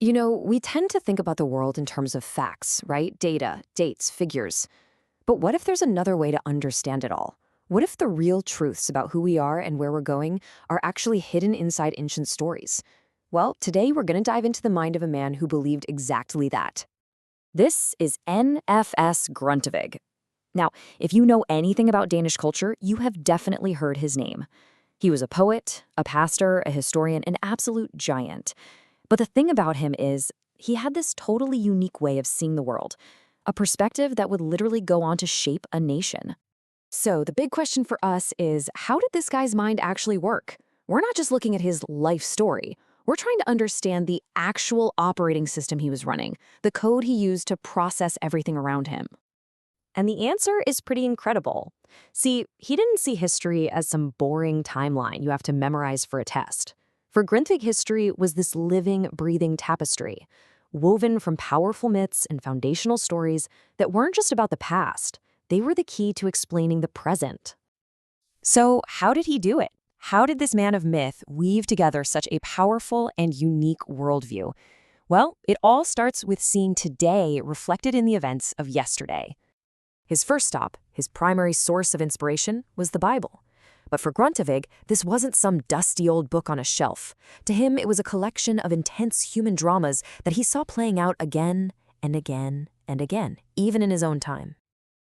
We tend to think about the world in terms of facts, right? Data, dates, figures. But what if there's another way to understand it all? What if the real truths about who we are and where we're going are actually hidden inside ancient stories? Well, today we're going to dive into the mind of a man who believed exactly that. This is N.F.S. Grundtvig. Now, if you know anything about Danish culture, you have definitely heard his name. He was a poet, a pastor, a historian, an absolute giant. But the thing about him is, he had this totally unique way of seeing the world, a perspective that would literally go on to shape a nation. So the big question for us is, how did this guy's mind actually work? We're not just looking at his life story. We're trying to understand the actual operating system he was running, the code he used to process everything around him. And the answer is pretty incredible. See, he didn't see history as some boring timeline you have to memorize for a test. For Grundtvig, history was this living, breathing tapestry, woven from powerful myths and foundational stories that weren't just about the past. They were the key to explaining the present. So how did he do it? How did this man of myth weave together such a powerful and unique worldview? Well, it all starts with seeing today reflected in the events of yesterday. His first stop, his primary source of inspiration, was the Bible. But for Grundtvig, this wasn't some dusty old book on a shelf. To him, it was a collection of intense human dramas that he saw playing out again and again and again, even in his own time.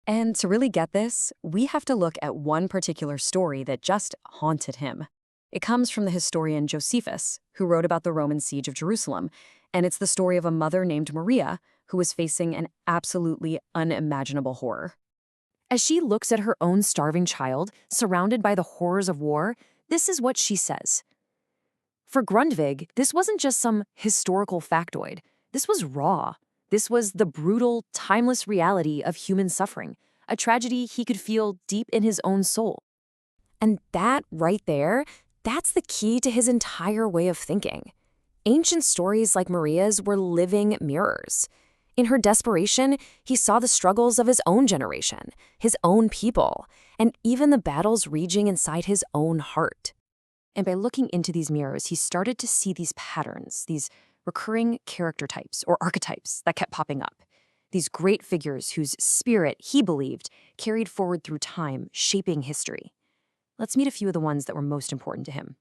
And to really get this, we have to look at one particular story that just haunted him. It comes from the historian Josephus, who wrote about the Roman siege of Jerusalem, and it's the story of a mother named Maria who was facing an absolutely unimaginable horror. As she looks at her own starving child, surrounded by the horrors of war, this is what she says. For Grundtvig, this wasn't just some historical factoid. This was raw. This was the brutal, timeless reality of human suffering, a tragedy he could feel deep in his own soul. And that right there, that's the key to his entire way of thinking. Ancient stories like Maria's were living mirrors. In her desperation, he saw the struggles of his own generation, his own people, and even the battles raging inside his own heart. And by looking into these mirrors, he started to see these patterns, these recurring character types or archetypes that kept popping up. These great figures whose spirit, he believed, carried forward through time, shaping history. Let's meet a few of the ones that were most important to him.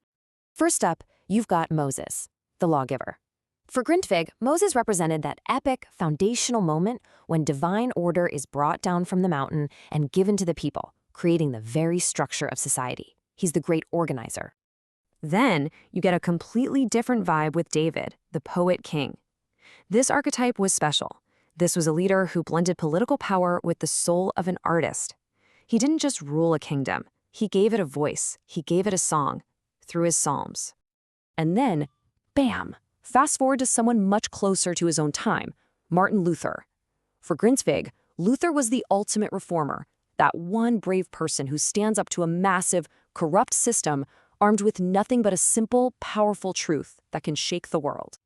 First up, you've got Moses, the lawgiver. For Grundtvig, Moses represented that epic, foundational moment when divine order is brought down from the mountain and given to the people, creating the very structure of society. He's the great organizer. Then, you get a completely different vibe with David, the poet-king. This archetype was special. This was a leader who blended political power with the soul of an artist. He didn't just rule a kingdom. He gave it a voice. He gave it a song through his psalms. And then, bam! Fast forward to someone much closer to his own time, Martin Luther. For Grundtvig, Luther was the ultimate reformer, that one brave person who stands up to a massive, corrupt system armed with nothing but a simple, powerful truth that can shake the world.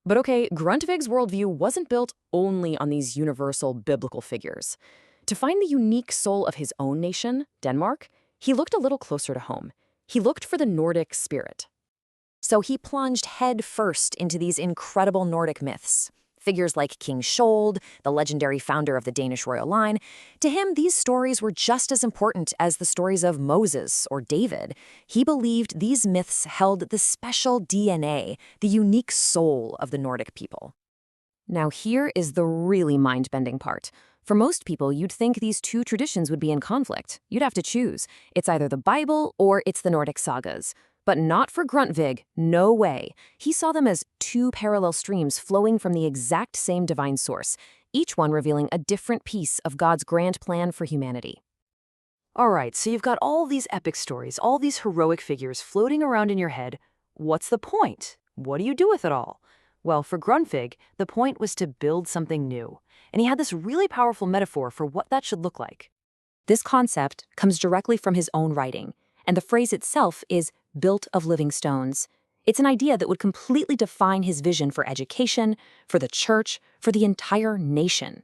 But okay, Grundtvig's worldview wasn't built only on these universal biblical figures. To find the unique soul of his own nation, Denmark, he looked a little closer to home. He looked for the Nordic spirit. So he plunged head first into these incredible Nordic myths. Figures like King Skjold, the legendary founder of the Danish royal line. To him, these stories were just as important as the stories of Moses or David. He believed these myths held the special DNA, the unique soul of the Nordic people. Now here is the really mind-bending part. For most people, you'd think these two traditions would be in conflict. You'd have to choose. It's either the Bible or it's the Nordic sagas. But not for Grundtvig, no way. He saw them as two parallel streams flowing from the exact same divine source, each one revealing a different piece of God's grand plan for humanity. All right, so you've got all these epic stories, all these heroic figures floating around in your head. What's the point? What do you do with it all? Well, for Grundtvig, the point was to build something new. And he had this really powerful metaphor for what that should look like. This concept comes directly from his own writing, and the phrase itself is built of living stones. It's an idea that would completely define his vision for education, for the church, for the entire nation.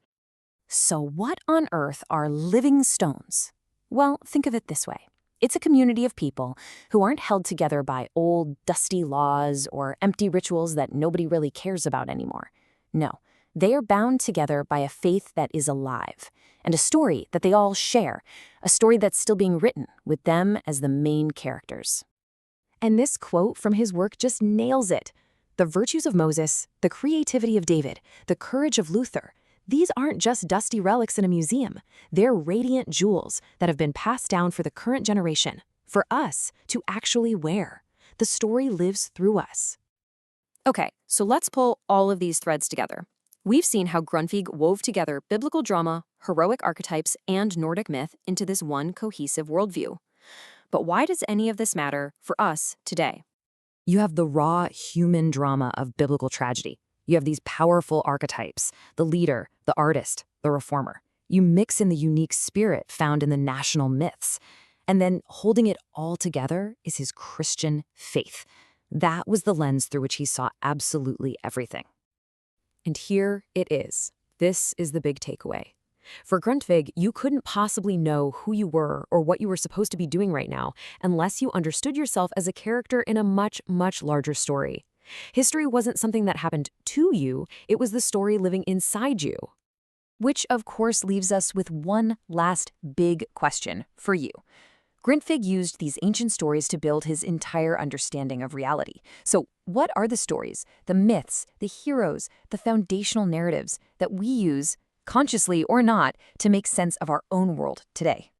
So what on earth are living stones? Well, think of it this way. It's a community of people who aren't held together by old, dusty laws or empty rituals that nobody really cares about anymore. No, they are bound together by a faith that is alive, and a story that they all share, a story that's still being written with them as the main characters. And this quote from his work just nails it. The virtues of Moses, the creativity of David, the courage of Luther, these aren't just dusty relics in a museum. They're radiant jewels that have been passed down for the current generation, for us to actually wear. The story lives through us. Okay, so let's pull all of these threads together. We've seen how Grundtvig wove together biblical drama, heroic archetypes, and Nordic myth into this one cohesive worldview. But why does any of this matter for us today? You have the raw human drama of biblical tragedy. You have these powerful archetypes, the leader, the artist, the reformer. You mix in the unique spirit found in the national myths. And then holding it all together is his Christian faith. That was the lens through which he saw absolutely everything. And here it is. This is the big takeaway. For Grundtvig, you couldn't possibly know who you were or what you were supposed to be doing right now unless you understood yourself as a character in a much, much larger story. History wasn't something that happened to you, it was the story living inside you. Which, of course, leaves us with one last big question for you. Grundtvig used these ancient stories to build his entire understanding of reality. So what are the stories, the myths, the heroes, the foundational narratives that we use, consciously or not, to make sense of our own world today?